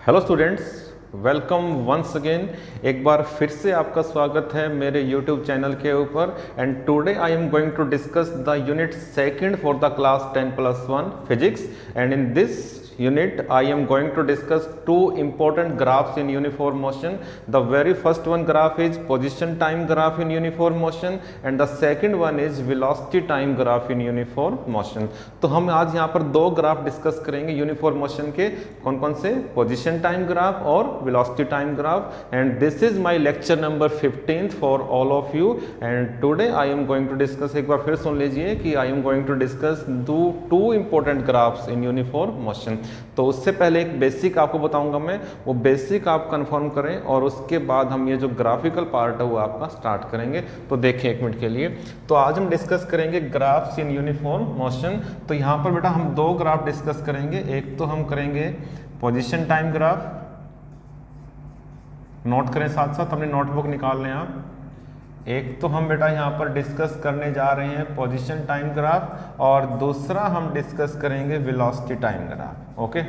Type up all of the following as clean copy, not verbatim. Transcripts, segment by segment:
Hello students, welcome once again. एक बार फिर से आपका स्वागत है मेरे यूट्यूब चैनल के ऊपर। And today I am going to discuss the unit second for the class 10+1 physics. And in this unit I am going to discuss two important graphs in uniform motion. The very first one graph is position time graph in uniform motion and the second one is velocity time graph in uniform motion. तो हम आज यहाँ पर दो graph discuss करेंगे uniform motion के। कौन कौन से? पोजिशन टाइम ग्राफ और velocity time graph. And this is my lecture number 15 for all of you. And today I am going to discuss, एक बार फिर सुन लीजिए कि I am going to discuss two important graphs in uniform motion. तो उससे पहले एक बेसिक आपको बताऊंगा मैं, वो बेसिक आप कंफर्म करें और उसके बाद हम ये जो ग्राफिकल पार्ट है वो आपका स्टार्ट करेंगे। तो देखिए एक मिनट के लिए। तो आज हम डिस्कस करेंगे ग्राफ्स इन यूनिफॉर्म मोशन। तो यहाँ पर बेटा हम दो ग्राफ डिस्कस करेंगे। एक तो हम करेंगे पोजीशन टाइम ग्राफ, नोट करें साथ साथ, अपनी नोटबुक निकाल लें आप। एक तो हम बेटा यहाँ पर डिस्कस करने जा रहे हैं पोजीशन टाइम ग्राफ और दूसरा हम डिस्कस करेंगे वेलोसिटी टाइम ग्राफ। ओके,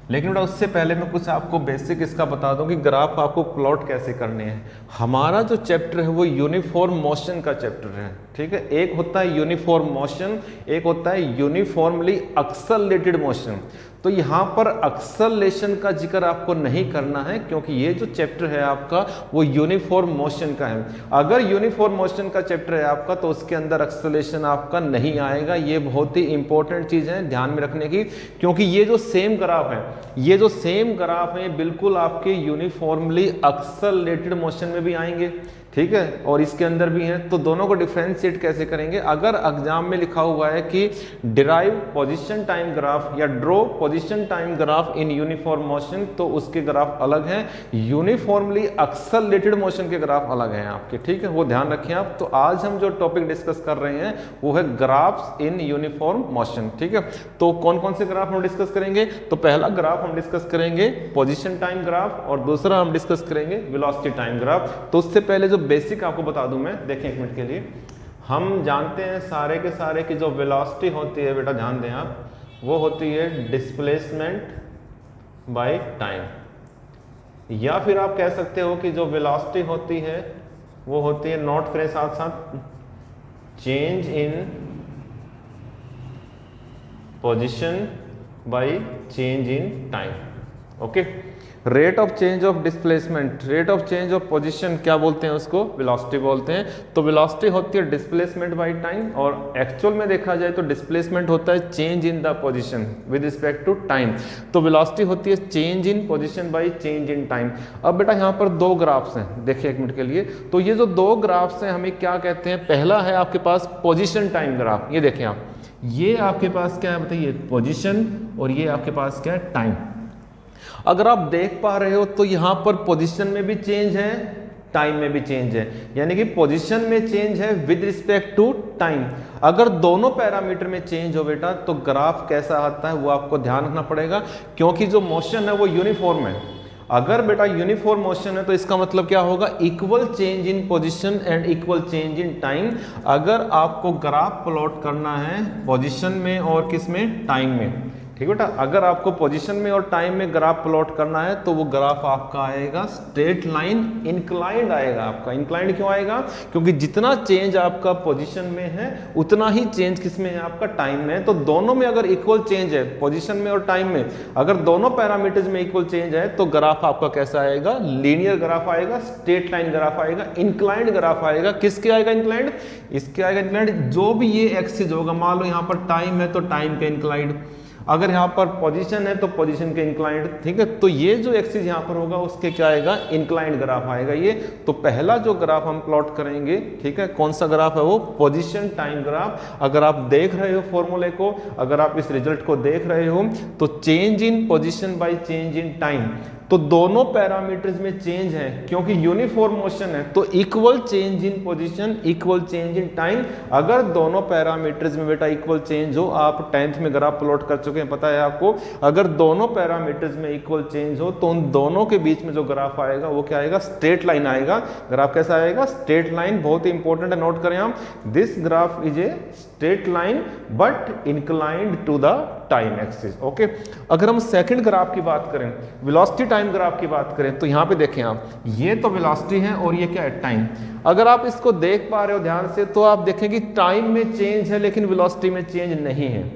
लेकिन बेटा उससे पहले मैं कुछ आपको बेसिक इसका बता दूं कि ग्राफ आपको प्लॉट कैसे करने हैं। हमारा जो चैप्टर है वो यूनिफॉर्म मोशन का चैप्टर है, ठीक है। एक होता है यूनिफॉर्म मोशन, एक होता है यूनिफॉर्मली एक्सेलरेटेड मोशन। तो यहाँ पर एक्सेलरेशन का जिक्र आपको नहीं करना है क्योंकि ये जो चैप्टर है आपका वो यूनिफॉर्म मोशन का है। अगर यूनिफॉर्म मोशन का चैप्टर है आपका तो उसके अंदर एक्सेलरेशन आपका नहीं आएगा। ये बहुत ही इंपॉर्टेंट चीज़ है ध्यान में रखने की, क्योंकि ये जो सेम ग्राफ है, ये जो सेम ग्राफ है बिल्कुल आपके यूनिफॉर्मली एक्सेलरेटेड मोशन में भी आएंगे, ठीक है, और इसके अंदर भी हैं। तो दोनों को डिफरेंशिएट कैसे करेंगे? अगर एग्जाम में लिखा हुआ है कि डिराइव पोजीशन टाइम ग्राफ या ड्रॉ पोजीशन टाइम ग्राफ इन यूनिफॉर्म मोशन, तो उसके ग्राफ अलग हैं। यूनिफॉर्मली एक्सेलरेटेड मोशन के ग्राफ अलग हैं आपके, ठीक है, वो ध्यान रखें आप। तो आज हम जो टॉपिक डिस्कस कर रहे हैं वो है ग्राफ्स इन यूनिफॉर्म मोशन, ठीक है। तो कौन कौन से ग्राफ हम डिस्कस करेंगे? तो पहला ग्राफ हम डिस्कस करेंगे पोजीशन टाइम ग्राफ और दूसरा हम डिस्कस करेंगे वेलोसिटी टाइम ग्राफ। तो उससे पहले जो बेसिक आपको बता दूं मैं, देखें एक मिनट के लिए। हम जानते हैं सारे के सारे की जो वेलोसिटी होती है बेटा, ध्यान दें आप, वो होती है डिस्प्लेसमेंट बाय टाइम, या फिर आप कह सकते हो कि जो वेलोसिटी होती है वो होती है, नोट करें साथ साथ, change in position by change in time. Okay, rate of change of displacement, rate of change of position क्या बोलते हैं उसको? वेलोसिटी बोलते हैं। तो वेलोसिटी होती है डिस्प्लेसमेंट बाय टाइम, और एक्चुअल में देखा जाए तो डिस्प्लेसमेंट होता है change in the position with respect to time. तो वेलोसिटी होती है change in position by change in time. अब बेटा यहाँ पर दो ग्राफ्स हैं, देखिए एक मिनट के लिए। तो ये जो दो ग्राफ्स हैं हमें क्या कहते हैं? पहला है आपके पास पोजीशन टाइम ग्राफ, ये देखें आप, ये आपके पास क्या है बताइए? पोजीशन, और ये आपके पास क्या है? टाइम। अगर आप देख पा रहे हो तो यहां पर पोजीशन में भी चेंज है, टाइम में भी चेंज है, यानी कि पोजीशन में चेंज है विद रिस्पेक्ट टू टाइम। अगर दोनों पैरामीटर में चेंज हो बेटा तो ग्राफ कैसा आता है वो आपको ध्यान रखना पड़ेगा, क्योंकि जो मोशन है वो यूनिफॉर्म है। अगर बेटा यूनिफॉर्म मोशन है तो इसका मतलब क्या होगा? Equal change in position and equal change in time. अगर आपको ग्राफ प्लॉट करना है पोजीशन में और किस में? टाइम में, ठीक बेटा। अगर आपको पोजीशन में और टाइम में ग्राफ प्लॉट करना है तो वो ग्राफ आपका आएगा स्ट्रेट लाइन इंक्लाइंड आएगा आपका। इंक्लाइंड क्यों आएगा? क्योंकि जितना चेंज आपका पोजीशन में है उतना ही चेंज किस में है? आपका टाइम में है। तो दोनों में अगर इक्वल चेंज है, पोजीशन में और टाइम में, अगर दोनों पैरामीटर्स में इक्वल चेंज है तो ग्राफ आपका कैसा आएगा? लीनियर ग्राफ आएगा, स्ट्रेट लाइन ग्राफ आएगा, इंक्लाइंड ग्राफ आएगा। किसके आएगा इंक्लाइंड? इसके आएगा इंक्लाइंड। जो भी ये एक्सिस होगा, मान लो यहाँ पर टाइम है तो टाइम के इंक्लाइंड, अगर यहाँ पर पोजीशन है तो पोजीशन के इंक्लाइंड, ठीक है। तो ये जो एक्सिस यहाँ पर होगा उसके क्या आएगा? इंक्लाइंड ग्राफ आएगा ये। तो पहला जो ग्राफ हम प्लॉट करेंगे, ठीक है, कौन सा ग्राफ है वो? Position time graph. अगर आप देख रहे हो फॉर्मूले को, अगर आप इस रिजल्ट को देख रहे हो तो change in position by change in time, तो दोनों पैरामीटर्स में चेंज है क्योंकि यूनिफॉर्म मोशन है। तो equal change in position, equal change in time. अगर दोनों पैरामीटर्स में बेटा इक्वल चेंज हो, आप 10th में ग्राफ प्लॉट कर चुके हैं, पता है आपको, अगर दोनों पैरामीटर्स में इक्वल चेंज हो तो उन दोनों के बीच में जो ग्राफ आएगा वो क्या आएगा? स्ट्रेट लाइन आएगा। ग्राफ कैसा आएगा? Straight line. बहुत ही इंपॉर्टेंट है, नोट करें आप, this graph is a straight line but inclined to the time axis. Okay, अगर हम सेकंड ग्राफ की बात करें, वेलोसिटी टाइम ग्राफ की बात करें, तो यहाँ पे देखें आप, ये तो वेलोसिटी है और ये क्या है, टाइम। अगर आप इसको देख पा रहे हो ध्यान से तो आप देखेंगे टाइम में चेंज है लेकिन वेलोसिटी में चेंज नहीं है।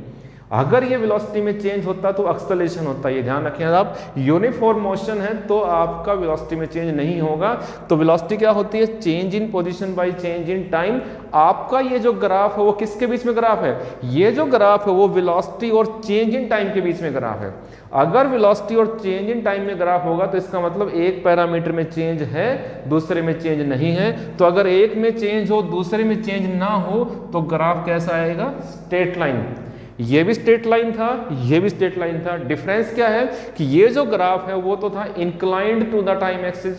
अगर ये वेलोसिटी में चेंज होता तो एक्सेलरेशन होता, ये ध्यान रखें आप। यूनिफॉर्म मोशन है तो आपका वेलोसिटी में चेंज नहीं होगा। तो वेलोसिटी क्या होती है, change in position by change in time. आपका ये जो ग्राफ है वो किसके बीच में ग्राफ है, ये जो ग्राफ है वो वेलोसिटी और चेंज इन टाइम के बीच में ग्राफ है। अगर वेलोसिटी और चेंज इन टाइम में ग्राफ होगा तो इसका मतलब एक पैरामीटर में चेंज है, दूसरे में चेंज नहीं है। तो अगर एक में चेंज हो दूसरे में चेंज ना हो तो ग्राफ कैसा आएगा, स्ट्रेट लाइन। ये भी स्ट्रेट लाइन था, ये भी स्ट्रेट लाइन था। डिफरेंस क्या है कि ये जो ग्राफ है वो तो था inclined to the time axis,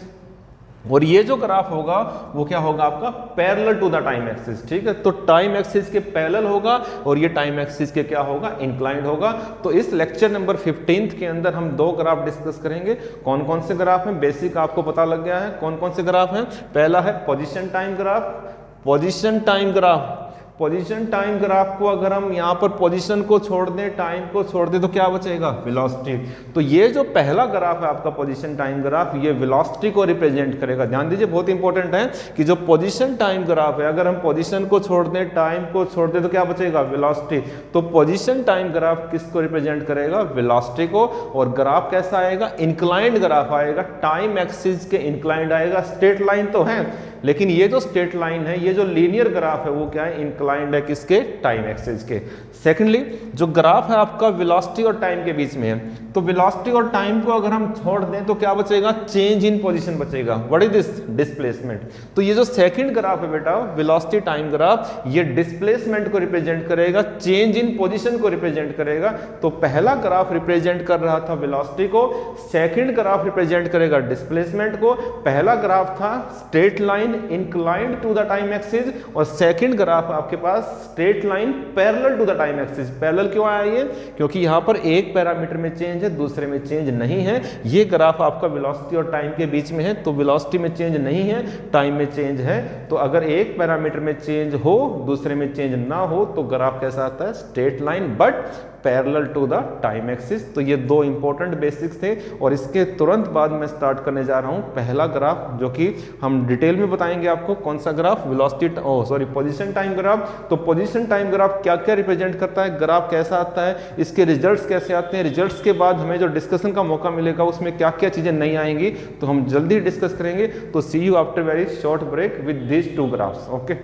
और ये जो ग्राफ होगा वो क्या होगा आपका, parallel to the time axis. ठीक है, तो टाइम एक्सिस के पैरेलल होगा और ये टाइम एक्सिस के क्या होगा, इंक्लाइंड होगा। तो इस लेक्चर नंबर 15 के अंदर हम दो ग्राफ डिस्कस करेंगे। कौन कौन से ग्राफ हैं, बेसिक आपको पता लग गया है कौन कौन से ग्राफ हैं। पहला है position time graph. Position time graph, position time graph को अगर हम यहाँ पर पोजीशन को छोड़ दें, टाइम को छोड़ दें तो क्या बचेगा, वेलोसिटी। तो ये जो पहला ग्राफ है आपका पोजीशन टाइम ग्राफ, ये वेलोसिटी को रिप्रेजेंट करेगा। ध्यान दीजिए, बहुत इंपॉर्टेंट है कि जो पोजीशन टाइम ग्राफ है, अगर हम पोजीशन को छोड़ दें, टाइम को छोड़ दें तो क्या बचेगा, वेलोसिटी। तो पोजीशन टाइम ग्राफ किसको रिप्रेजेंट करेगा, वेलोसिटी को। और ग्राफ कैसा आएगा, इंक्लाइंड ग्राफ आएगा, टाइम एक्सिस के इंक्लाइंड आएगा। स्ट्रेट लाइन तो है लेकिन ये जो स्ट्रेट लाइन है, ये जो लीनियर ग्राफ है वो क्या है, इंक्लाइंड है किसके, टाइम एक्सिस के। सेकेंडली, जो ग्राफ है आपका वेलोसिटी और टाइम के बीच में है, तो वेलोसिटी और टाइम को अगर हम छोड़ दें तो क्या बचेगा, चेंज इन पोजीशन बचेगा। What is this, displacement. तो ये जो सेकंड ग्राफ है बेटा, वेलोसिटी टाइम ग्राफ, ये डिस्प्लेसमेंट को रिप्रेजेंट करेगा, चेंज इन पोजीशन को रिप्रेजेंट करेगा। तो पहला ग्राफ रिप्रेजेंट कर रहा था वेलोसिटी को, सेकंड ग्राफ रिप्रेजेंट करेगा डिस्प्लेसमेंट को। पहला ग्राफ था straight line inclined to the time axis, और सेकंड ग्राफ आपके पास straight line parallel to the time axis. Parallel क्यों आया ये, क्योंकि यहां पर एक पैरामीटर में चेंज है, दूसरे में चेंज नहीं है। ये ग्राफ आपका वेलोसिटी और टाइम के बीच में है, तो वेलोसिटी में चेंज नहीं है, टाइम में चेंज है। तो अगर एक पैरामीटर में चेंज हो, दूसरे में चेंज ना हो, तो ग्राफ कैसा आता है, straight line but parallel to the time axis. तो ये दो इंपॉर्टेंट बेसिक्स थे, और इसके तुरंत बाद मैं स्टार्ट करने जा रहा हूं पहला ग्राफ, जो कि हम डिटेल में बताएंगे आपको। कौन सा graph, velocity position time graph. तो पोजीशन टाइम ग्राफ क्या क्या रिप्रेजेंट करता है, ग्राफ कैसा आता है, इसके रिजल्ट्स कैसे आते हैं, रिजल्ट्स के बाद हमें जो डिस्कशन का मौका मिलेगा उसमें क्या क्या चीजें नहीं आएंगी, तो हम जल्दी डिस्कस करेंगे। तो see you after very short break with these two graphs. Okay,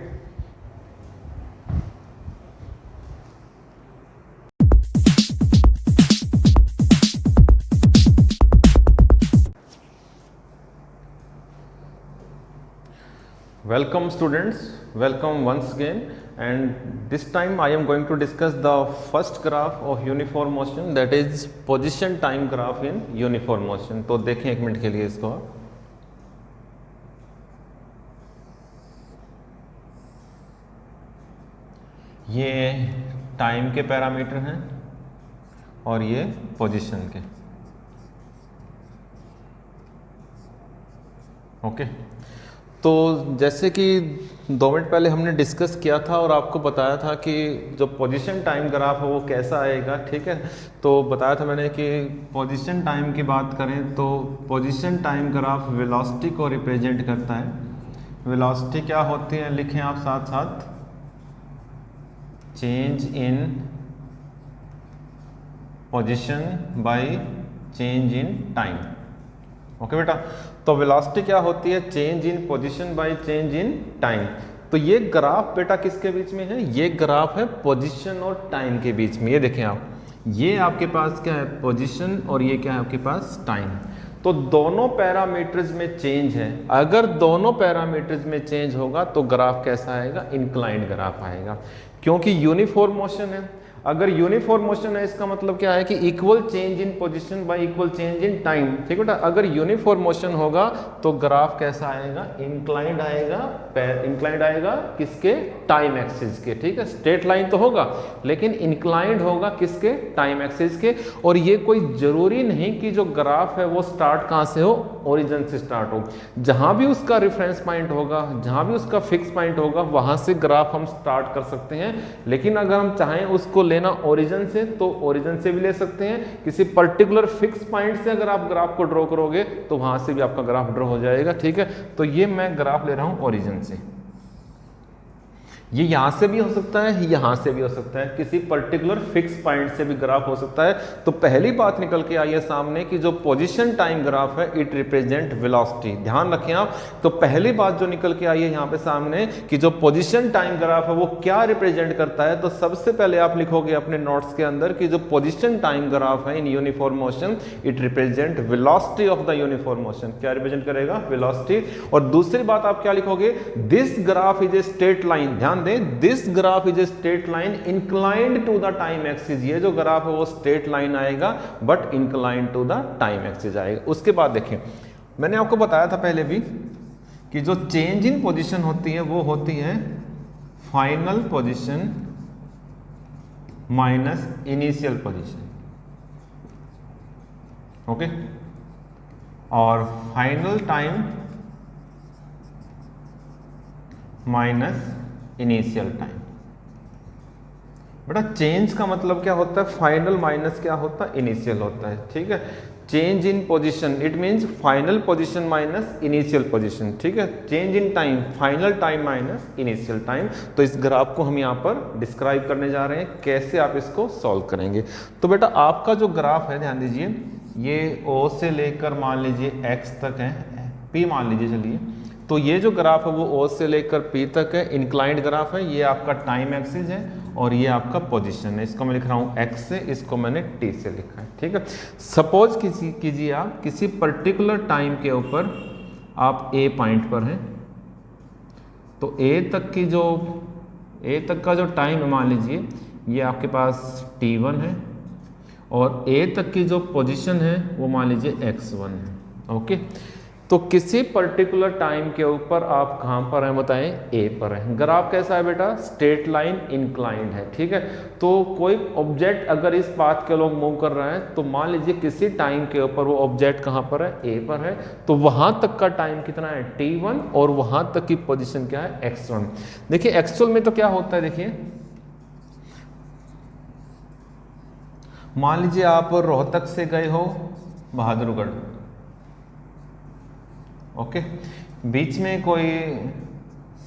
welcome students, welcome once again, and this time I am going to discuss the first graph of uniform motion, that is position time graph in uniform motion। तो देखें एक minute के लिए इसको। ये time के parameter हैं और ये पोजीशन के। ओके, तो जैसे कि 2 मिनट पहले हमने डिस्कस किया था और आपको बताया था कि जो पोजीशन टाइम ग्राफ है वो कैसा आएगा। ठीक है, तो बताया था मैंने कि पोजीशन टाइम की बात करें तो पोजीशन टाइम ग्राफ वेलोसिटी को रिप्रेजेंट करता है। वेलोसिटी क्या होती है, लिखें आप साथ साथ, change in position by change in time. Okay बेटा, तो वेलोसिटी क्या होती है, change in position by change in time. तो ये ग्राफ बेटा किसके बीच में है, ये ग्राफ है पोजीशन और टाइम के बीच में। ये देखें आप, ये आपके पास क्या है, पोजीशन, और ये क्या है आपके पास, टाइम। तो दोनों पैरामीटर्स में चेंज है। अगर दोनों पैरामीटर्स में चेंज होगा तो ग्राफ कैसा आएगा, इंक्लाइंड ग्राफ आएगा, क्योंकि यूनिफॉर्म मोशन है। अगर यूनिफॉर्म मोशन है इसका मतलब क्या है कि equal change in position y equal change in time. ठीक है बेटा, अगर यूनिफॉर्म मोशन होगा तो ग्राफ कैसा आएगा, इंक्लाइंड आएगा। इंक्लाइंड आएगा किसके, टाइम एक्सिस के। ठीक है, स्ट्रेट लाइन तो होगा लेकिन इंक्लाइंड होगा किसके, टाइम एक्सिस के। और ये कोई जरूरी नहीं कि जो ग्राफ है वो स्टार्ट कहाँ से हो, ओरिजिन से स्टार्ट हो। जहां भी उसका रेफरेंस पॉइंट होगा, जहां भी उसका फिक्स पॉइंट होगा, वहां से ग्राफ हम स्टार्ट कर सकते हैं। लेकिन अगर हम चाहें उसको लेना ओरिजिन से तो ओरिजिन से भी ले सकते हैं, किसी पर्टिकुलर फिक्स पॉइंट से अगर आप ग्राफ को ड्रॉ करोगे तो वहां से भी आपका ग्राफ ड्रॉ हो जाएगा। ठीक है, तो ये मैं ग्राफ ले रहा हूं ओरिजिन से। ये यहां से भी हो सकता है, यहां से भी हो सकता है, किसी पर्टिकुलर फिक्स पॉइंट से भी ग्राफ हो सकता है। तो पहली बात निकल के आई है सामने कि जो पोजीशन टाइम ग्राफ है इट रिप्रेजेंट वेलोसिटी। ध्यान रखें आप, तो पहली बात जो निकल के आई है यहां पे सामने कि जो पोजीशन टाइम ग्राफ है वो क्या रिप्रेजेंट करता है। तो सबसे पहले आप लिखोगे अपने नोट्स के अंदर कि जो पोजीशन टाइम ग्राफ है in uniform motion it represent velocity of the uniform motion. क्या रिप्रेजेंट करेगा? वेलोसिटी। और दूसरी बात आप क्या लिखोगे? This graph is a straight line. ध्यान दें, this graph is a straight line inclined to the time axis. ये जो ग्राफ है वो स्ट्रेट लाइन आएगा but inclined to the time axis आएगा। उसके बाद देखें, मैंने आपको बताया था पहले भी कि जो चेंज इन पोजीशन होती है वो होती है final position minus initial position. Okay, और final time minus initial time. बेटा चेंज का मतलब क्या होता है? फाइनल माइनस क्या होता है? इनिशियल होता है। ठीक है, change in position it means final position minus initial position. ठीक है, change in time final time minus initial time. तो इस ग्राफ को हम यहाँ पर डिस्क्राइब करने जा रहे हैं, कैसे आप इसको सॉल्व करेंगे। तो बेटा आपका जो ग्राफ है ध्यान दीजिए, ये O से लेकर मान लीजिए X तक है, P मान लीजिए चलिए। तो ये जो ग्राफ है वो O से लेकर P तक है, इंक्लाइंड ग्राफ है। ये आपका टाइम एक्सिस है और ये आपका पोजीशन है। इसको मैं लिख रहा हूँ X से, इसको मैंने T से लिखा है। ठीक है, सपोज कीजिए आप किसी पर्टिकुलर टाइम के ऊपर आप A पॉइंट पर हैं, तो A तक का जो टाइम है मान लीजिए ये आपके पास T1 है और A तक की जो पोजीशन है वो मान लीजिए X1 है। ओके, तो किसी पर्टिकुलर टाइम के ऊपर आप कहाँ पर हैं बताएं? A पर है। ग्राफ कैसा है बेटा? स्ट्रेट लाइन इंक्लाइंड है। ठीक है, तो कोई ऑब्जेक्ट अगर इस पाथ के लोग मूव कर रहे हैं तो मान लीजिए किसी टाइम के ऊपर वो ऑब्जेक्ट कहाँ पर है? A पर है। तो वहां तक का टाइम कितना है? T1 और वहां तक की पोजिशन क्या है? X1। देखिए एक्चुअल में तो क्या होता है, देखिए मान लीजिए आप रोहतक से गए हो बहादुरगढ़। ओके, बीच में कोई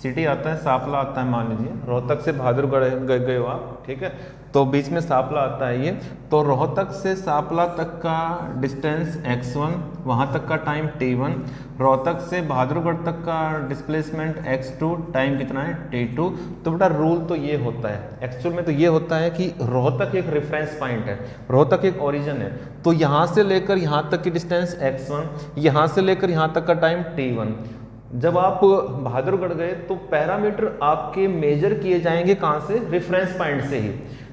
सिटी आता है, सांपला आता है, मान लीजिए रोहतक से बहादुरगढ़ गए हो आप। ठीक है, तो बीच में सांपला आता है ये, तो रोहतक से सांपला तक का डिस्टेंस x1, वहाँ तक का टाइम t1, रोहतक से बहादुरगढ़ तक का डिस्प्लेसमेंट x2, टाइम कितना है? t2। तो बेटा रूल तो ये होता है, एक्चुअल में तो ये होता है कि रोहतक एक रेफरेंस पॉइंट है, रोहतक एक ओरिजिन है। तो यहाँ से लेकर यहाँ तक की डिस्टेंस x1, यहाँ से लेकर यहाँ तक का टाइम t1। जब आप बहादुरगढ़ गए तो पैरामीटर आपके मेजर किए जाएंगे कहाँ से? रेफरेंस पॉइंट से ही,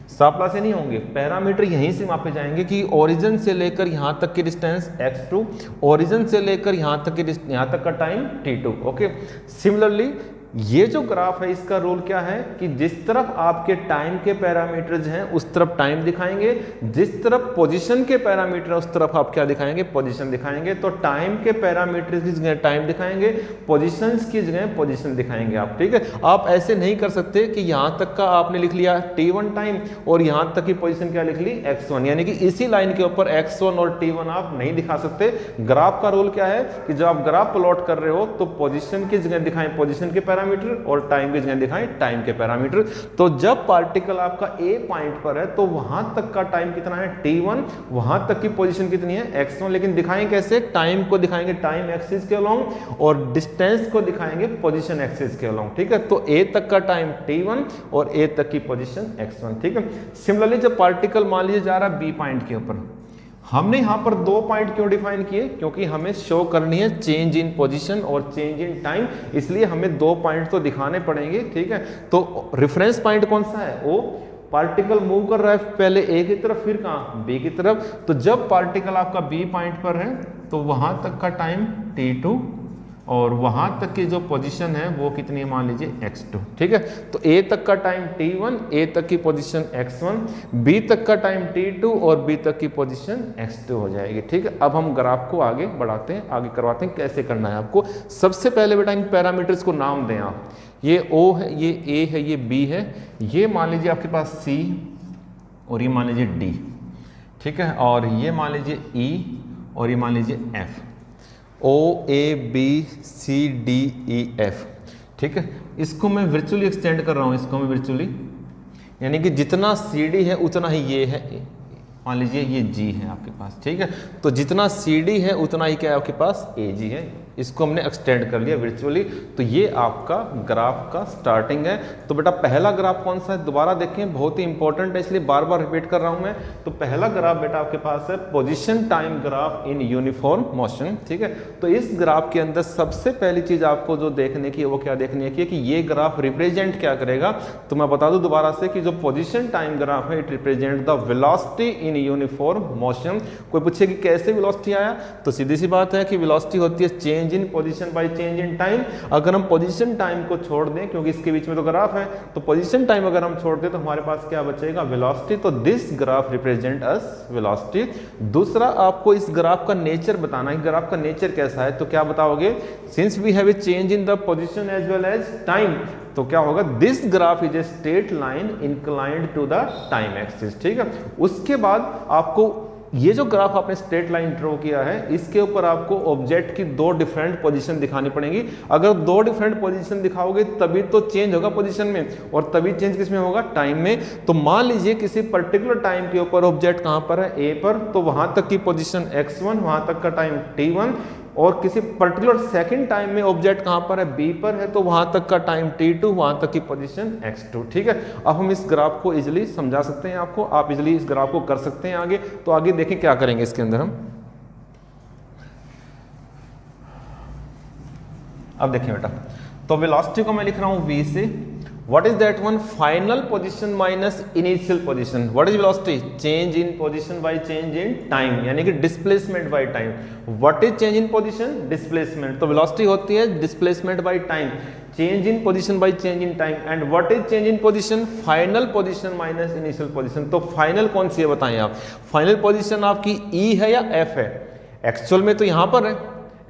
सांपला से नहीं होंगे। पैरामीटर यहीं से मापे जाएंगे कि ओरिजिन से लेकर यहाँ तक की डिस्टेंस x2, ओरिजिन से लेकर यहाँ तक का टाइम t2। ओके, सिमिलरली ये जो ग्राफ है इसका रूल क्या है कि जिस तरफ आपके टाइम के पैरामीटर्स हैं उस तरफ टाइम दिखाएंगे, जिस तरफ पोजीशन के पैरामीटर उस तरफ आप क्या दिखाएंगे? पोजीशन दिखाएंगे। तो टाइम के पैरामीटर की जगह टाइम दिखाएंगे, पोजीशंस की जगह पोजीशन दिखाएंगे आप। ठीक है, आप ऐसे नहीं कर सकते कि यहाँ तक का आपने लिख लिया t1 टाइम और यहाँ तक की पोजीशन क्या लिख ली? x1, यानी कि इसी लाइन के ऊपर x1 और t1 आप नहीं दिखा सकते। ग्राफ का रूल क्या है कि जब आप ग्राफ प्लॉट कर रहे हो तो पोजीशन की जगह दिखाएं पोजीशन के पैरामीटर और टाइम की जगह दिखाएं टाइम के पैरामीटर। तो जब पार्टिकल आपका A पॉइंट पर है तो वहां तक का टाइम कितना है? t1, वहां तक की पोजीशन कितनी है? x1। लेकिन दिखाएं कैसे? टाइम को दिखाएंगे टाइम एक्सिस के अलोंग और डिस्टेंस को दिखाएंगे पोजीशन एक्सिस के अलोंग। ठीक है, तो A तक का टाइम t1 और A तक की पोजीशन x1। ठीक है, सिमिलरली जब पार्टिकल मान लीजिए जा रहा है B पॉइंट के ऊपर, हमने यहाँ पर 2 पॉइंट क्यों डिफाइन किए? क्योंकि हमें शो करनी है चेंज इन पोजीशन और चेंज इन टाइम, इसलिए हमें 2 पॉइंट तो दिखाने पड़ेंगे। ठीक है, तो रेफरेंस पॉइंट कौन सा है? वो पार्टिकल मूव कर रहा है पहले A की तरफ, फिर कहाँ? B की तरफ। तो जब पार्टिकल आपका B पॉइंट पर है तो वहां तक का टाइम t2 और वहां तक की जो पोजीशन है वो कितनी है? मान लीजिए x2। ठीक है, तो A तक का टाइम t1, A तक की पोजीशन x1, B तक का टाइम t2 और B तक की पोजीशन x2 हो जाएगी। ठीक है, अब हम ग्राफ को आगे बढ़ाते हैं, आगे करवाते हैं कैसे करना है आपको। सबसे पहले बेटा इन पैरामीटर्स को नाम दें आप। ये O है, ये A है, ये B है, ये मान लीजिए आपके पास C, और ये मान लीजिए डी, ठीक है, और ये मान लीजिए ई और ये मान लीजिए F, O A B C D E F, ठीक है। इसको मैं वर्चुअली एक्सटेंड कर रहा हूँ, इसको मैं वर्चुअली, यानी कि जितना सी डी है उतना ही ये है, मान लीजिए ये जी है आपके पास, ठीक है। तो जितना सी डी है उतना ही क्या है आपके पास ए जी है, इसको हमने एक्सटेंड कर लिया वर्चुअली। तो ये आपका ग्राफ का स्टार्टिंग है। तो बेटा पहला ग्राफ कौन सा है, दोबारा देखें, बहुत ही इंपॉर्टेंट है इसलिए बार बार रिपीट कर रहा हूं मैं। तो पहला ग्राफ बेटा आपके पास है पोजीशन टाइम ग्राफ इन यूनिफॉर्म मोशन, ठीक है। तो इस ग्राफ के अंदर सबसे पहली चीज आपको जो देखने की है वो क्या देखनी है कि ये ग्राफ रिप्रेजेंट क्या करेगा। तो मैं बता दूं दोबारा से कि जो पोजीशन टाइम ग्राफ है it represent the velocity in uniform motion. कोई पूछे कि कैसे वेलोसिटी आया, तो सीधी सी बात है कि वेलोसिटी होती है change in position by change in time. अगर हम पोजीशन टाइम को छोड़ दें, क्योंकि इसके बीच में तो ग्राफ है, तो पोजीशन टाइम अगर हम छोड़ दें तो हमारे पास क्या बचेगा, वेलोसिटी। तो this graph represent us velocity. दूसरा आपको इस ग्राफ का नेचर बताना है, ग्राफ का नेचर कैसा है। तो क्या बताओगे, since we have a change in the position as well as time, तो क्या होगा, this graph is a straight line inclined to the time axis, ठीक है। उसके बाद आपको ये जो ग्राफ आपने स्ट्रेट लाइन ड्रॉ किया है, इसके ऊपर आपको ऑब्जेक्ट की दो डिफरेंट पोजीशन दिखानी पड़ेगी। अगर दो डिफरेंट पोजीशन दिखाओगे तभी तो चेंज होगा पोजीशन में, और तभी चेंज किस में होगा, टाइम में। तो मान लीजिए किसी पर्टिकुलर टाइम के ऊपर ऑब्जेक्ट कहां पर है, ए पर, तो वहां तक की पोजीशन x1, वहां तक का टाइम t1, और किसी पर्टिकुलर सेकंड टाइम में ऑब्जेक्ट कहां पर है, बी पर है, तो वहां तक का टाइम t2, वहां तक की पोजीशन x2, ठीक है। अब हम इस ग्राफ को इजीली समझा सकते हैं आपको, आप इजीली इस ग्राफ को कर सकते हैं आगे। तो आगे देखें क्या करेंगे इसके अंदर हम। अब देखिए बेटा, तो वेलोसिटी को मैं लिख रहा हूं v से, what is that one, final position minus initial position, what is velocity, change in position by change in time, यानी कि displacement by time। what is change in position, displacement, तो velocity होती है displacement by time, change in position by change in time, and what is change in position, final position minus initial position। तो final कौन सी है बताएं आप, final position आपकी E है या F है, एक्चुअल में तो यहां पर है,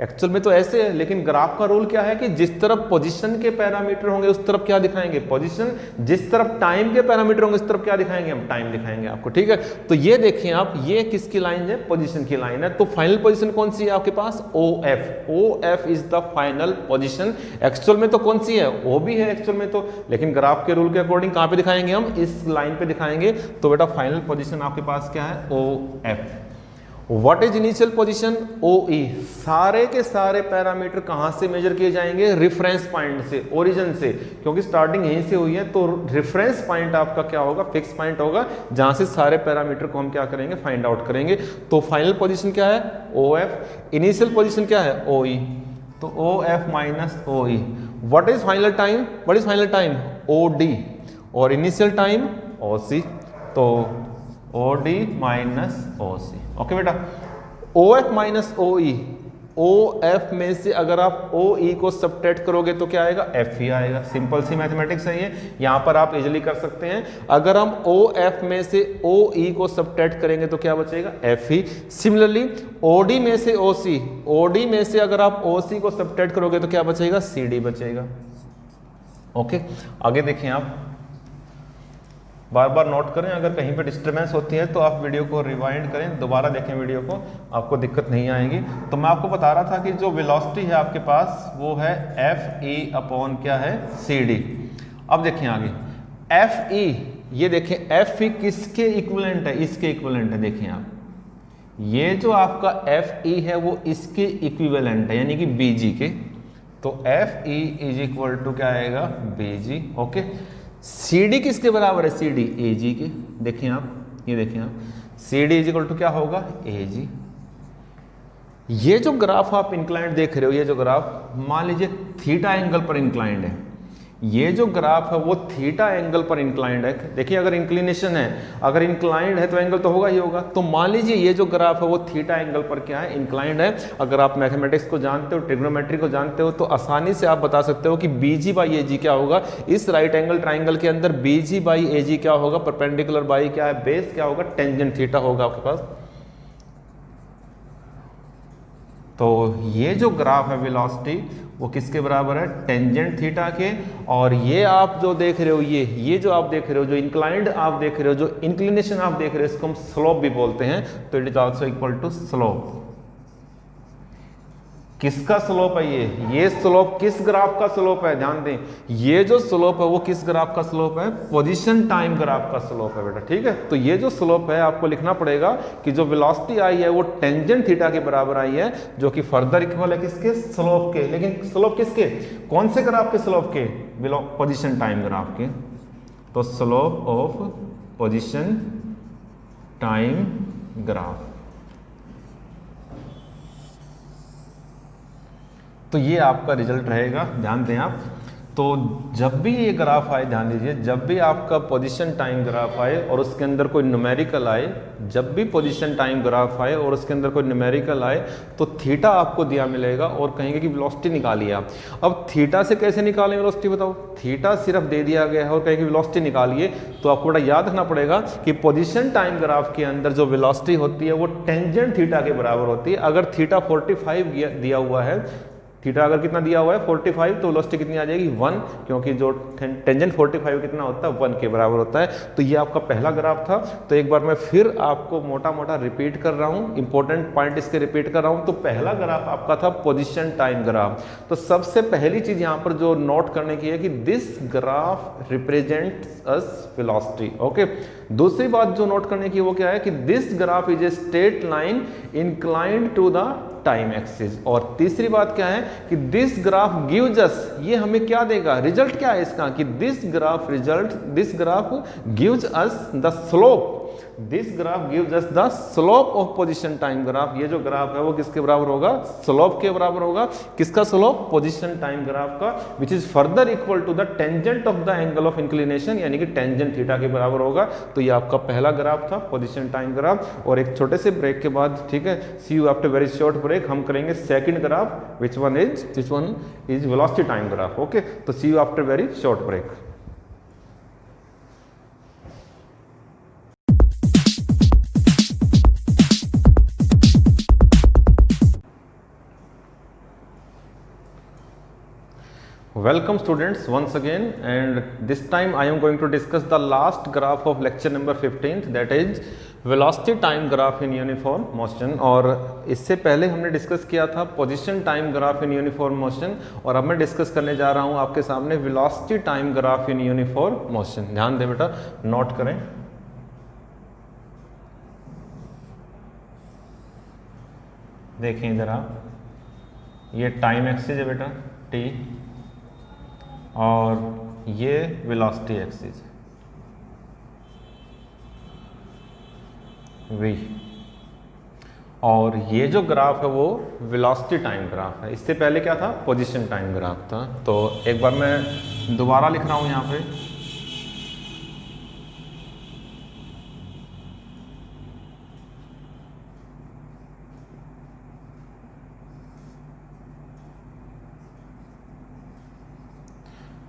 एक्चुअल में तो ऐसे है, लेकिन ग्राफ का रूल क्या है कि जिस तरफ पोजीशन के पैरामीटर होंगे उस तरफ क्या दिखाएंगे, पोजीशन, जिस तरफ टाइम के पैरामीटर होंगे उस तरफ क्या दिखाएंगे, हम टाइम दिखाएंगे आपको, ठीक है। तो ये देखिए आप, ये किसकी लाइन है, पोजीशन की लाइन है। तो फाइनल पोजीशन कौन सी है आपके पास, OF, OF is the final position. Actual में तो कौन सी है, O भी है एक्चुअल में तो, लेकिन ग्राफ के रूल के अकॉर्डिंग कहां पे दिखाएंगे हम, इस लाइन पे दिखाएंगे। तो बेटा फाइनल पोजीशन आपके पास क्या है, OF। What is initial position, OE। सारे के सारे पैरामीटर कहां से मेजर किए जाएंगे, रेफरेंस पॉइंट से, ओरिजिन से, क्योंकि स्टार्टिंग यहीं से हुई है। तो रेफरेंस पॉइंट आपका क्या होगा, फिक्स पॉइंट होगा, जहां से सारे पैरामीटर को हम क्या करेंगे, फाइंड आउट करेंगे। तो फाइनल पोजीशन क्या है, OF, इनिशियल पोजीशन क्या है, OE, तो OF minus OE। What is final time, what is final time, OD, और इनिशियल टाइम OC, तो OD माइनस OC। ओके बेटा, OF माइनस OE, OF में से अगर आप OE को सब्ट्रैक्ट करोगे तो क्या आएगा, FE आएगा। सिंपल सी मैथमेटिक्स है ये, यहां पर आप इजीली कर सकते हैं। अगर हम OF में से OE को सब्ट्रैक्ट करेंगे तो क्या बचेगा, FE। सिमिलरली OD में से OC, OD में से अगर आप OC को सब्ट्रैक्ट करोगे तो क्या बचेगा, CD बचेगा। ओके, आगे देखें आप, बार बार नोट करें, अगर कहीं पे डिस्टर्बेंस होती है तो आप वीडियो को रिवाइंड करें, दोबारा देखें वीडियो को, आपको दिक्कत नहीं आएगी। तो मैं आपको बता रहा था कि जो वेलोसिटी है आपके पास वो है FE अपॉन क्या है, CD। अब देखें आगे, FE, ये देखें FE किसके इक्विवेलेंट है, इसके इक्विवेलेंट है। देखें आप, ये जो आपका FE है वो इसके इक्विवेलेंट है, यानी कि BG के। तो FE इज इक्वल टू क्या आएगा, BG। ओके, CD किसके बराबर है, CD AG के। देखें आप, ये देखें आप, CD इज इक्वल टू क्या होगा, AG। ये जो ग्राफ आप इंक्लाइंड देख रहे हो, ये जो ग्राफ मान लीजिए थीटा एंगल पर इंक्लाइंड है, ये जो ग्राफ है वो थीटा एंगल पर इंक्लाइंड है। देखिए अगर इंक्लिनेशन है, अगर इंक्लाइंड है तो एंगल तो होगा ही होगा। तो मान लीजिए ये जो ग्राफ है वो थीटा एंगल पर क्या है, इंक्लाइंड है। अगर आप मैथमेटिक्स को जानते हो, ट्रिग्नोमेट्री को जानते हो, तो आसानी से आप बता सकते हो कि BG बाई AG क्या होगा। इस राइट एंगल ट्राइंगल के अंदर BG बाई AG क्या होगा, परपेंडिकुलर बाई क्या है, बेस क्या होगा, टेंजेंट थीटा होगा आपके पास। तो ये जो ग्राफ है वेलोसिटी वो किसके बराबर है, टेंजेंट थीटा के। और ये आप जो देख रहे हो, ये जो आप देख रहे हो, जो इंक्लाइंड आप देख रहे हो, जो इंक्लिनेशन आप देख रहे हो, इसको हम स्लोप भी बोलते हैं। तो it is also equal to slope. किसका स्लोप है ये स्लोप किस ग्राफ का स्लोप है, ध्यान दें, ये जो स्लोप है वो किस ग्राफ का स्लोप है, पोजीशन टाइम ग्राफ का स्लोप है बेटा, ठीक है। तो ये जो स्लोप है आपको लिखना पड़ेगा कि जो वेलोसिटी आई है वो टेंजेंट थीटा के बराबर आई है, जो कि फर्दर इक्वल है किसके, स्लोप के। लेकिन स्लोप किसके, कौन से ग्राफ के स्लोप के, पोजीशन टाइम ग्राफ के। तो slope of position time graph. तो ये आपका रिजल्ट रहेगा, ध्यान दें आप। तो जब भी ये ग्राफ आए, ध्यान दीजिए, जब भी आपका पोजीशन टाइम ग्राफ आए और उसके अंदर कोई न्यूमेरिकल आए, जब भी पोजीशन टाइम ग्राफ आए और उसके अंदर कोई न्यूमेरिकल आए, तो थीटा आपको दिया मिलेगा और कहेंगे कि वेलोसिटी निकालिए आप। अब थीटा से कैसे निकालें वेलोसिटी, बताओ। थीटा सिर्फ दे दिया गया है और कहेंगे वेलोसिटी निकालिए, तो आपको बड़ा याद रखना पड़ेगा कि पोजीशन टाइम ग्राफ के अंदर जो वेलोसिटी होती है वो टेंजेंट थीटा के बराबर होती है। अगर थीटा 45 दिया हुआ है, थीटा अगर कितना दिया हुआ है 45, तो वेलोसिटी कितनी आ जाएगी 1, क्योंकि जो टेंजेंट 45 कितना होता है 1 के बराबर होता है। तो ये आपका पहला ग्राफ था। तो एक बार मैं फिर आपको मोटा मोटा रिपीट कर रहा हूँ, इंपॉर्टेंट पॉइंट इसके रिपीट कर रहा हूँ। तो पहला ग्राफ आपका था पोजीशन टाइम ग्राफ। तो सबसे पहली चीज यहाँ पर जो नोट करने की है कि this graph represents us velocity, okay. दूसरी बात जो नोट करने की वो क्या है कि this graph is a straight line inclined to the time axis. और तीसरी बात क्या है कि दिस ग्राफ गिव्स अस, ये हमें क्या देगा, रिजल्ट क्या है इसका, कि this graph gives us the slope, this graph gives us the slope of position time graph. ये जो ग्राफ है वो किसके बराबर होगा, स्लोप के बराबर होगा। किसका स्लोप, पोजीशन टाइम ग्राफ का, which is further equal to the tangent of the angle of inclination, यानी कि टेंजेंट थीटा के बराबर होगा। तो ये आपका पहला ग्राफ था पोजीशन टाइम ग्राफ। और एक छोटे से ब्रेक के बाद, ठीक है, see you after very short break, हम करेंगे second graph, which one is velocity time graph, okay. तो see you after very short break. Welcome students once again, and this time I am going to discuss the last graph of lecture number 15, that is velocity time graph in uniform motion। और इससे पहले हमने discuss किया था position time graph इन uniform motion, और अब मैं discuss करने जा रहा हूँ आपके सामने वेलोसिटी टाइम ग्राफ इन यूनिफॉर्म मोशन। ध्यान दें बेटा, नोट करें। देखें इधर आप, ये टाइम एक्सिस है बेटा t, और ये वेलोसिटी एक्सिस v, और ये जो ग्राफ है वो वेलोसिटी टाइम ग्राफ है। इससे पहले क्या था, पोजीशन टाइम ग्राफ था। तो एक बार मैं दोबारा लिख रहा हूं यहाँ पे,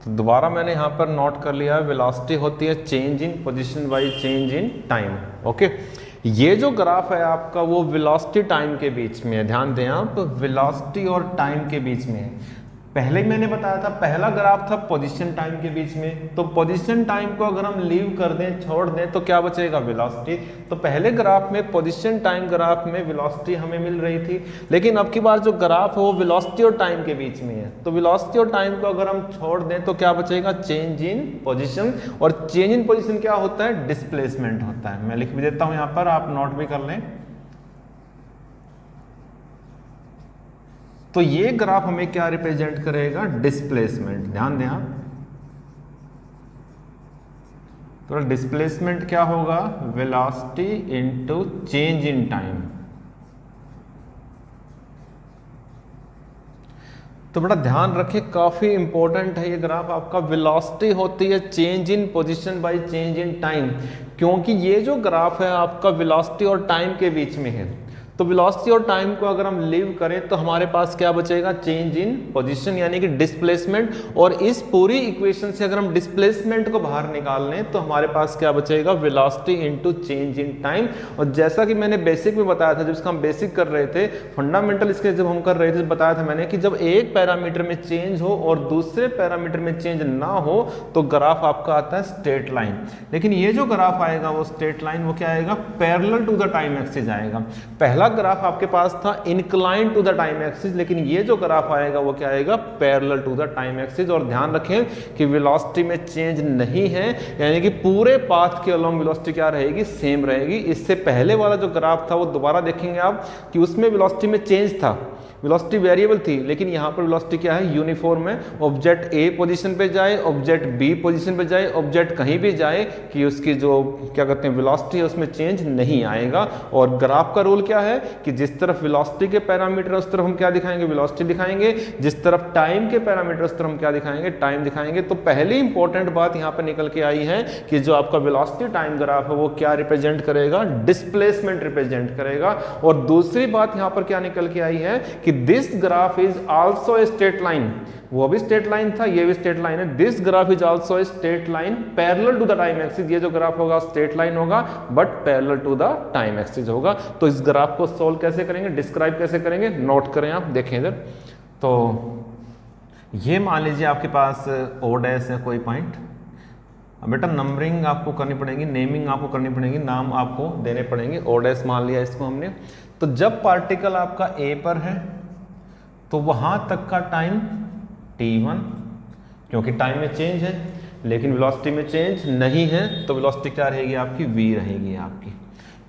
तो दोबारा मैंने यहाँ पर नोट कर लिया है, वेलोसिटी होती है change in position by change in time, okay. ये जो ग्राफ है आपका वो वेलोसिटी टाइम के बीच में है, ध्यान दें आप, वेलोसिटी और टाइम के बीच में है। पहले ही मैंने बताया था, पहला ग्राफ था पोजीशन टाइम के बीच में। तो पोजीशन टाइम को अगर हम लीव कर दें, छोड़ दें, तो क्या बचेगा, वेलोसिटी। तो पहले ग्राफ में, पोजीशन टाइम ग्राफ में वेलोसिटी हमें मिल रही थी, लेकिन अब की बार जो ग्राफ है वो वेलोसिटी और टाइम के बीच में है। तो वेलोसिटी और टाइम को अगर हम छोड़ दें तो क्या बचेगा, चेंज इन पोजीशन। और चेंज इन पोजीशन क्या होता है, डिस्प्लेसमेंट होता है। मैं लिख भी देता हूं यहाँ पर, आप नोट भी कर लें। तो ये ग्राफ हमें क्या रिप्रेजेंट करेगा, डिस्प्लेसमेंट। ध्यान दें आप, तो डिस्प्लेसमेंट क्या होगा, velocity into change in time. तो बड़ा ध्यान रखें, काफी इंपॉर्टेंट है ये ग्राफ आपका। वेलोसिटी होती है change in position by change in time, क्योंकि ये जो ग्राफ है आपका वेलोसिटी और टाइम के बीच में है। तो वेलोसिटी और टाइम को अगर हम लीव करें तो हमारे पास क्या बचेगा, चेंज इन पोजीशन यानी कि डिस्प्लेसमेंट। और इस पूरी इक्वेशन से अगर हम डिस्प्लेसमेंट को बाहर निकाल लें तो हमारे पास क्या बचेगा, velocity into change in time. और जैसा कि मैंने बेसिक में बताया था, जब इसका हम बेसिक कर रहे थे, फंडामेंटल इसके जब हम कर रहे थे, बताया था मैंने कि जब एक पैरामीटर में चेंज हो और दूसरे पैरामीटर में चेंज ना हो तो ग्राफ आपका आता है स्ट्रेट लाइन। लेकिन ये जो ग्राफ आएगा वो स्ट्रेट लाइन, वो क्या आएगा, parallel to the time axis आएगा। पहला ग्राफ आपके पास था incline to the time axis, लेकिन ये जो ग्राफ आएगा वो क्या आएगा, parallel to the time axis. और ध्यान रखें कि वेलोसिटी में चेंज नहीं है, यानी कि पूरे पाथ के अलोंग वेलोसिटी क्या रहेगी, सेम रहेगी। इससे पहले वाला जो ग्राफ था वो दोबारा देखेंगे आप कि उसमें वेलोसिटी में चेंज था, वेलोसिटी वेरिएबल थी, लेकिन यहाँ पर वेलोसिटी क्या है, यूनिफॉर्म है। ऑब्जेक्ट ए पोजीशन पे जाए, ऑब्जेक्ट बी पोजीशन पे जाए, ऑब्जेक्ट कहीं भी जाए कि उसकी जो क्या कहते हैं वेलोसिटी है उसमें चेंज नहीं आएगा। और ग्राफ का रूल क्या है कि जिस तरफ वेलोसिटी के पैरामीटर उस तरफ हम क्या दिखाएंगे, वेलोसिटी दिखाएंगे, जिस तरफ टाइम के पैरामीटर उस तरफ हम क्या दिखाएंगे, टाइम दिखाएंगे। तो पहली इंपॉर्टेंट बात यहाँ पर निकल के आई है कि जो आपका वेलोसिटी टाइम ग्राफ है वो क्या रिप्रेजेंट करेगा, डिस्प्लेसमेंट रिप्रेजेंट करेगा। और दूसरी बात यहाँ पर क्या निकल के आई है कि this graph is also a straight line, वो भी स्ट्रेट लाइन था, ये भी स्ट्रेट लाइन है। This graph is also a straight line parallel to the time axis, ये जो ग्राफ होगा स्ट्रेट लाइन होगा but parallel to the time axis होगा। तो इस ग्राफ को सोल्व कैसे करेंगे, डिस्क्राइब कैसे करेंगे, नोट करें आप, देखें इधर। तो ये मान लीजिए आपके पास ओ डैश है कोई पॉइंट, बेटा नंबरिंग आपको करनी पड़ेगी, नेमिंग आपको करनी पड़ेगी, नाम आपको देने पड़ेंगे। ओ डैश मान लिया इसको हमने। तो जब पार्टिकल आपका ए पर है तो वहां तक का टाइम t1, क्योंकि टाइम में चेंज है लेकिन वेलोसिटी में चेंज नहीं है, तो वेलोसिटी क्या रहेगी आपकी, v रहेगी आपकी।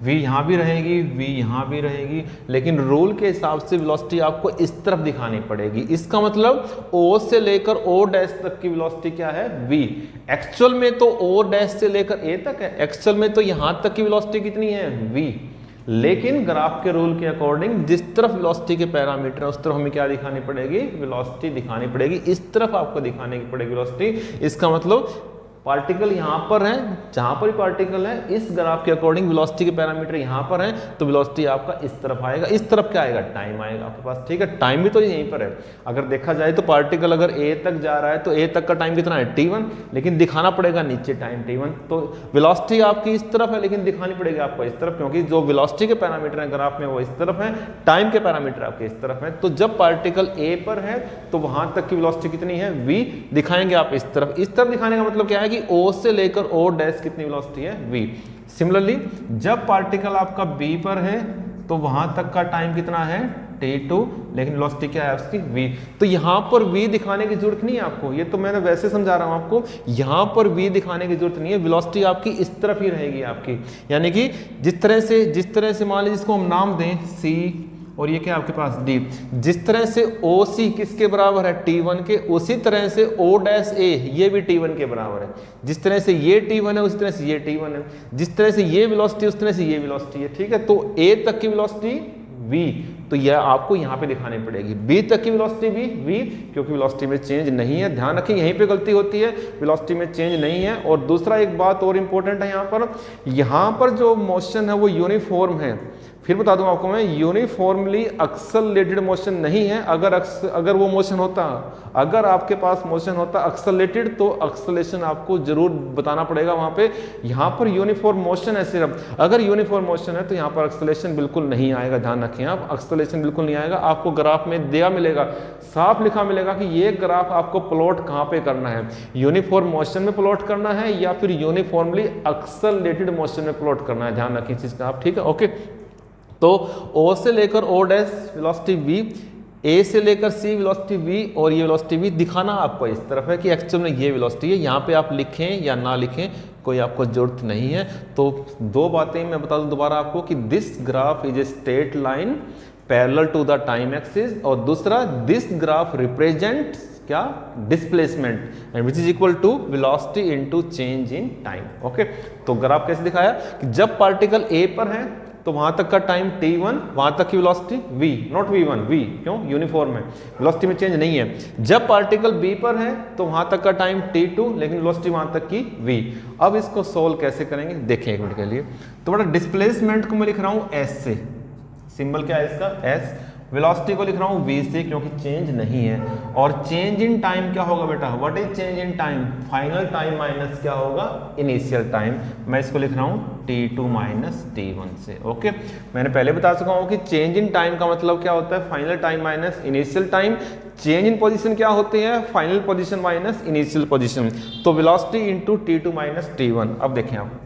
v यहाँ भी रहेगी, v यहाँ भी रहेगी, लेकिन रूल के हिसाब से वेलोसिटी आपको इस तरफ दिखानी पड़ेगी। इसका मतलब o से लेकर o डैश तक की वेलोसिटी क्या है, v। एक्चुअल में तो o डैश से लेकर a तक है, एक्चुअल में तो यहाँ तक की वेलोसिटी कितनी है, v। लेकिन ग्राफ के रूल के अकॉर्डिंग जिस तरफ वेलोसिटी के पैरामीटर है उस तरफ हमें क्या दिखानी पड़ेगी, वेलोसिटी दिखानी पड़ेगी। इस तरफ आपको दिखाने की पड़ेगी वेलोसिटी। इसका मतलब पार्टिकल यहाँ पर है, जहाँ पर भी पार्टिकल है इस ग्राफ के अकॉर्डिंग वेलोसिटी के पैरामीटर यहाँ पर है, तो वेलोसिटी आपका इस तरफ आएगा। इस तरफ क्या आएगा, टाइम आएगा आपके पास, ठीक है। टाइम भी तो यहीं पर है। अगर देखा जाए तो पार्टिकल अगर ए तक जा रहा है तो ए तक का टाइम कितना है, t1, लेकिन दिखाना पड़ेगा नीचे टाइम t1। तो वेलोसिटी आपकी इस तरफ है लेकिन दिखानी पड़ेगी आपको इस तरफ, क्योंकि जो वेलोसिटी के पैरामीटर है ग्राफ में वो इस तरफ है, टाइम के पैरामीटर आपके इस तरफ है। तो जब पार्टिकल ए पर है तो वहां तक की वेलोसिटी कितनी है, v, दिखाएंगे आप इस तरफ। इस तरफ दिखाने का मतलब क्या है कि O से लेकर O डैश कितनी वेलोसिटी है, v। सिमिलरली जब पार्टिकल आपका B पर है तो वहां तक का टाइम कितना है, t2, लेकिन वेलोसिटी क्या है उसकी, v। तो यहां पर v दिखाने की जरूरत नहीं है आपको, ये तो मैंने वैसे समझा रहा हूं आपको। यहां पर v दिखाने की जरूरत नहीं है, वेलोसिटी आपकी इस तरफ ही रहेगी आपकी। यानी कि जिस तरह से मान लीजिए इसको हम नाम दें c और ये क्या आपके पास d, जिस तरह से OC किसके बराबर है, t1 के, उसी तरह से O डैश A ये भी t1 के बराबर है। जिस तरह से ये t1 है उसी तरह से ये t1 है, जिस तरह से ये वेलोसिटी उस तरह से ये वेलोसिटी है, ठीक है। तो A तक की वेलोसिटी v, तो यह आपको यहाँ पे दिखानी पड़ेगी। B तक की वेलोसिटी भी v, क्योंकि वेलोसिटी में चेंज नहीं है। ध्यान रखें यहीं पे गलती होती है, वेलोसिटी में चेंज नहीं है। और दूसरा एक बात और इंपॉर्टेंट है, यहाँ पर जो मोशन है वो यूनिफॉर्म है। फिर बता दूं आपको मैं, यूनिफॉर्मली एक्सेलरेटेड मोशन नहीं है। अगर वो मोशन होता, अगर आपके पास मोशन होता एक्सेलरेटेड तो एक्सेलरेशन आपको जरूर बताना पड़ेगा वहां पे। यहाँ पर यूनिफॉर्म मोशन है सिर्फ, अगर यूनिफॉर्म मोशन है तो यहाँ पर एक्सेलरेशन बिल्कुल नहीं आएगा। ध्यान रखें आप, एक्सेलरेशन बिल्कुल नहीं आएगा। आपको ग्राफ में दिया मिलेगा, साफ लिखा मिलेगा कि ये ग्राफ आपको प्लॉट कहाँ पे करना है, यूनिफॉर्म मोशन में प्लॉट करना है या फिर यूनिफॉर्मली एक्सेलरेटेड मोशन में प्लॉट करना है। ध्यान रखिए इस चीज का आप, ठीक है, ओके। तो O से लेकर O dash velocity v, A से लेकर C वेलोसिटी v और ये वेलोसिटी v दिखाना आपको इस तरफ है कि एक्चुअल में ये वेलोसिटी है। यहाँ पे आप लिखें या ना लिखें कोई आपको जरूरत नहीं है। तो दो बातें मैं बता दूं दोबारा आपको कि this graph is a straight line parallel to the time axis, और दूसरा दिस ग्राफ रिप्रेजेंट क्या, displacement and which is equal to velocity into change in time. Okay, तो ग्राफ कैसे दिखाया कि जब पार्टिकल A पर है तो वहां तक का टाइम t1, वहां तक की velocity v, not v1, v क्यों, यूनिफॉर्म है, वेलोसिटी में चेंज नहीं है। जब पार्टिकल b पर है तो वहां तक का टाइम t2, लेकिन वेलोसिटी वहां तक की v। अब इसको सोल्व कैसे करेंगे देखें एक मिनट के लिए। तो बड़ा डिस्प्लेसमेंट को मैं लिख रहा हूं s से, सिंबल क्या है इसका, एस। वेलोसिटी को लिख रहा हूँ वी से क्योंकि चेंज नहीं है। और चेंज इन टाइम क्या होगा बेटा, what is change in time, final time minus क्या होगा, इनिशियल टाइम। मैं इसको लिख रहा हूँ t2 माइनस t1 से। ओके, मैंने पहले बता चुका हूँ कि चेंज इन टाइम का मतलब क्या होता है, final time minus initial time. Change in position क्या होती है, final position minus initial position. तो velocity into t2 minus t1। अब देखें आप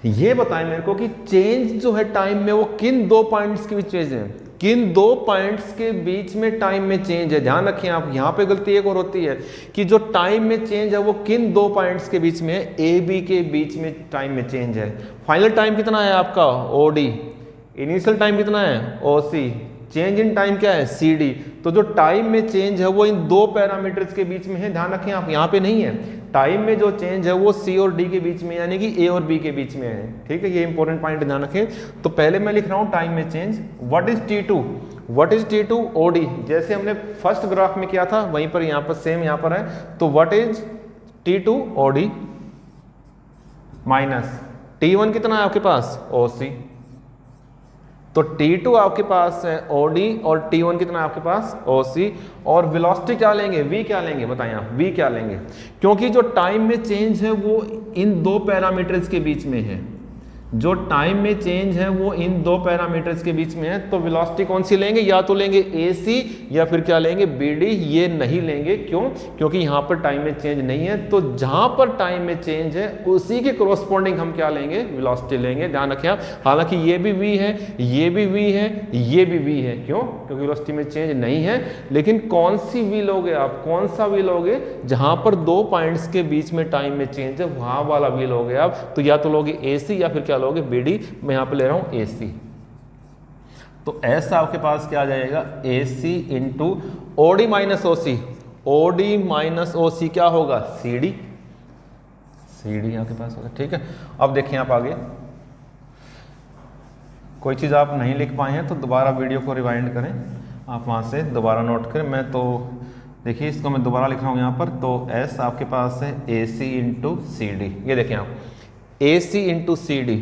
ये बताएं मेरे को कि चेंज जो है टाइम में वो किन दो पॉइंट्स के बीच चेंज है, किन दो पॉइंट्स के बीच में टाइम में चेंज है। ध्यान रखें आप, यहां पे गलती एक और होती है कि जो टाइम में चेंज है वो किन दो पॉइंट्स के बीच में है, ए बी के बीच में टाइम में चेंज है। फाइनल टाइम कितना है आपका ओ डी, इनिशियल टाइम कितना है ओ सी, चेंज इन टाइम क्या है सी डी। तो जो टाइम में चेंज है वो इन दो पैरामीटर्स के बीच में है। ध्यान रखें आप, यहाँ पे नहीं है, टाइम में जो चेंज है वो सी और डी के बीच में, यानी कि ए और बी के बीच में है। ठीक है, ये इंपॉर्टेंट पॉइंट ध्यान रखें। तो पहले मैं लिख रहा हूँ टाइम में change, what is t two, what is T2 ओडी, जैसे हमने फर्स्ट ग्राफ में किया था वहीं पर यहाँ पर सेम यहाँ पर है। तो व्हाट इज टी2 ओडी माइनस टी1 कितना है आपके पास ओसी। तो T2 आपके पास है OD और T1 कितना है आपके पास OC। और वेलोसिटी क्या लेंगे, V क्या लेंगे, बताएं आप V क्या लेंगे, क्योंकि जो टाइम में चेंज है वो इन दो पैरामीटर्स के बीच में है। जो टाइम में चेंज है वो इन दो पैरामीटर्स के बीच में है। तो वेलोसिटी कौन सी लेंगे, या तो लेंगे AC या फिर क्या लेंगे BD। ये नहीं लेंगे, क्यों, क्योंकि यहाँ पर टाइम में चेंज नहीं है। तो जहां पर टाइम में चेंज है उसी के कोरोस्पोंडिंग हम क्या लेंगे, वेलोसिटी लेंगे। ध्यान रखें आप, हालांकि ये भी V है, ये भी V है, ये भी V है। क्यों, क्योंकि वेलोसिटी में चेंज नहीं है। लेकिन कौन सी V लोगे आप, कौन सा V लोगे, जहां पर दो पॉइंट्स के बीच में टाइम में चेंज है वहां वाला V लोगे आप। तो या तो लोगे AC या फिर क्या लोगे BD। मैं यहां पे ले रहा हूं AC। तो S आपके पास क्या आ जाएगा AC into OD minus OC। OD minus OC क्या होगा CD, CD आपके पास होगा। ठीक है, अब देखिए आप आगे कोई चीज़ आप नहीं लिख पाए हैं तो दोबारा वीडियो को रिवाइंड करें, आप वहां से दोबारा नोट करें। मैं तो देखिए इसको मैं दोबारा लिख रहा हूं यहां पर। तो S आपके पास है AC इंटू CD। ये देखें आप AC इंटू CD,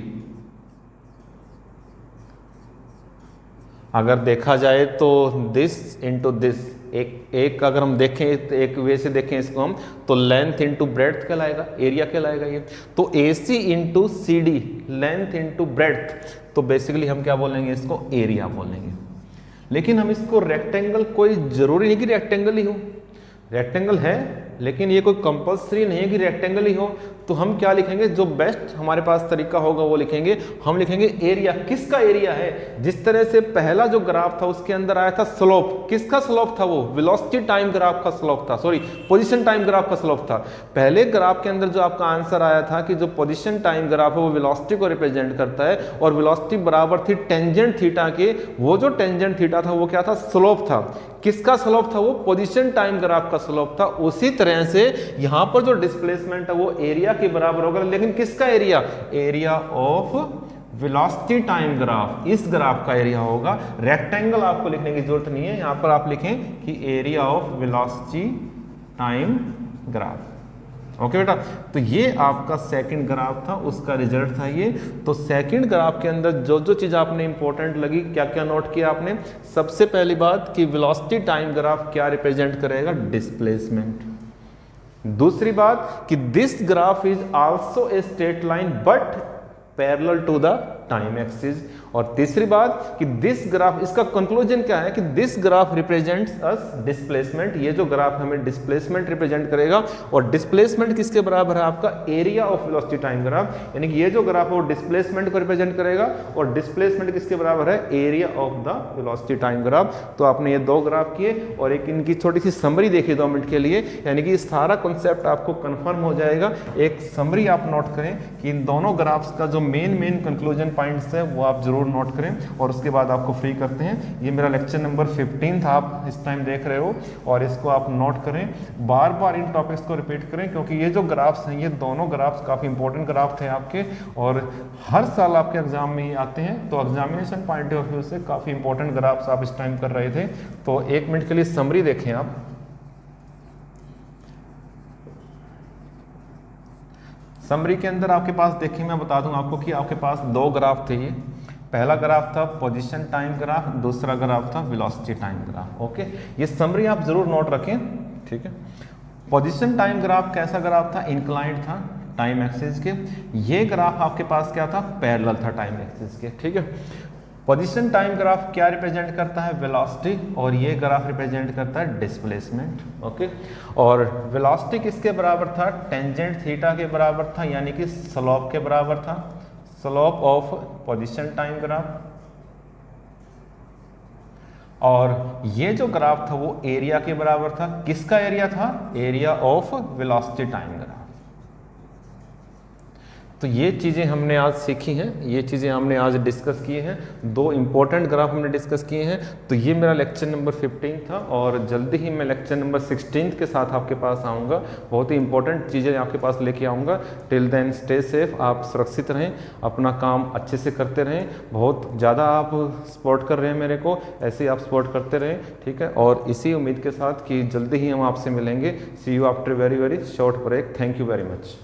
अगर देखा जाए तो दिस इंटू दिस, एक अगर हम देखें एक वे से देखें इसको हम, तो लेंथ इंटू ब्रेड्थ कहलाएगा, एरिया कहलाएगा ये। तो AC into CD, length into breadth, तो बेसिकली हम क्या बोलेंगे इसको, एरिया बोलेंगे। लेकिन हम इसको रेक्टेंगल, कोई जरूरी नहीं कि रेक्टेंगल ही हो, रेक्टेंगल है लेकिन ये कोई कंपल्सरी नहीं है कि रेक्टेंगल ही हो। तो हम क्या लिखेंगे, जो बेस्ट हमारे पास तरीका होगा वो लिखेंगे। हम लिखेंगे एरिया, किसका एरिया है। जिस तरह से पहला जो ग्राफ था उसके अंदर आया था स्लोप, किसका स्लोप था वो, वेलोसिटी टाइम ग्राफ का स्लोप था, सॉरी पोजीशन टाइम ग्राफ का स्लोप था। पहले ग्राफ के अंदर जो आपका आंसर आया था कि जो पोजीशन टाइम ग्राफ है वो वेलोसिटी को रिप्रेजेंट करता है, और वेलोसिटी बराबर थी टेंजेंट थीटा के। वो जो टेंजेंट थीटा था वो क्या था, स्लोप था। किसका स्लोप था वो, पोजीशन टाइम ग्राफ का स्लोप था। उसी तरह से यहां पर जो डिस्प्लेसमेंट है वो एरिया के बराबर होगा, लेकिन किसका area, area of velocity time graph, इस ग्राफ का एरिया होगा। रेक्टेंगल आपको लिखने की जरूरत नहीं है, यहां पर आप लिखें कि area of velocity time graph. Okay बेटा, तो ये आपका सेकंड ग्राफ था, उसका रिजल्ट था ये। तो सेकंड ग्राफ के अंदर जो जो चीज आपने इंपॉर्टेंट लगी, क्या क्या नोट किया आपने, सबसे पहली बात कि वेलोसिटी टाइम ग्राफ क्या रिप्रेजेंट करेगा, डिस्प्लेसमेंट। दूसरी बात कि this graph is also a straight line but parallel to the time axis. और तीसरी बात कि दिस ग्राफ, इसका कंक्लूजन क्या है कि this graph represents us displacement. ये जो ग्राफ हमें डिस्प्लेसमेंट रिप्रेजेंट करेगा, और डिस्प्लेसमेंट किसके बराबर है, आपका area of velocity time graph. यानी कि ये जो ग्राफ है वो डिस्प्लेसमेंट को रिप्रेजेंट करेगा, और डिस्प्लेसमेंट किसके बराबर है, area of the velocity time graph. तो आपने ये दो ग्राफ किए और एक इनकी छोटी सी समरी देखी 2 मिनट के लिए, यानी कि सारा कॉन्सेप्ट आपको कंफर्म हो जाएगा। एक समरी आप नोट करें कि इन दोनों ग्राफ्स का जो मेन कंक्लूजन पॉइंट्स है वो आप जरूर नोट करें, और उसके बाद आपको फ्री करते हैं। ये मेरा लेक्चर नंबर 15 था, आप इस टाइम देख रहे हो, और इसको आप नोट करें, बार बार इन टॉपिक्स को रिपीट करें, क्योंकि ये जो ग्राफ्स हैं, ये दोनों ग्राफ्स काफ़ी इंपॉर्टेंट ग्राफ थे आपके, और हर साल आपके एग्जाम में ही आते हैं। तो एग्जामिनेशन पॉइंट ऑफ व्यू से काफ़ी इंपॉर्टेंट ग्राफ्स आप इस टाइम कर रहे थे। तो 1 मिनट के लिए समरी देखें आप। समरी के अंदर आपके पास देखिए, मैं बता दूं आपको कि आपके पास 2 ग्राफ थे ये। पहला ग्राफ था पोजीशन टाइम ग्राफ, दूसरा ग्राफ था वेलोसिटी टाइम ग्राफ। ओके, ये समरी आप जरूर नोट रखें, ठीक है। पोजीशन टाइम ग्राफ कैसा ग्राफ था, इंक्लाइंड था टाइम एक्सिस के। ये ग्राफ आपके पास क्या था, पैरेलल था टाइम एक्सिस के, ठीक है। पोजीशन टाइम ग्राफ क्या रिप्रेजेंट करता है, वेलोसिटी, और ये ग्राफ रिप्रेजेंट करता है डिस्प्लेसमेंट। ओके, और वेलोसिटी किसके बराबर था, टेंजेंट थीटा के बराबर था, यानी कि स्लोप के बराबर था, slope of position time graph. और ये जो ग्राफ था वो एरिया के बराबर था, किसका एरिया था, area of velocity time graph. तो ये चीज़ें हमने आज सीखी हैं, ये चीज़ें हमने आज डिस्कस किए हैं, दो इंपॉर्टेंट ग्राफ हमने डिस्कस किए हैं। तो ये मेरा लेक्चर नंबर 15 था, और जल्दी ही मैं लेक्चर नंबर 16 के साथ आपके पास आऊँगा। बहुत ही इंपॉर्टेंट चीज़ें आपके पास लेके आऊँगा। टिल देन स्टे सेफ, आप सुरक्षित रहें, अपना काम अच्छे से करते रहें। बहुत ज़्यादा आप सपोर्ट कर रहे हैं मेरे को, ऐसे ही आप सपोर्ट करते रहें, ठीक है। और इसी उम्मीद के साथ कि जल्दी ही हम आपसे मिलेंगे। See you after very very short break. Thank you very much.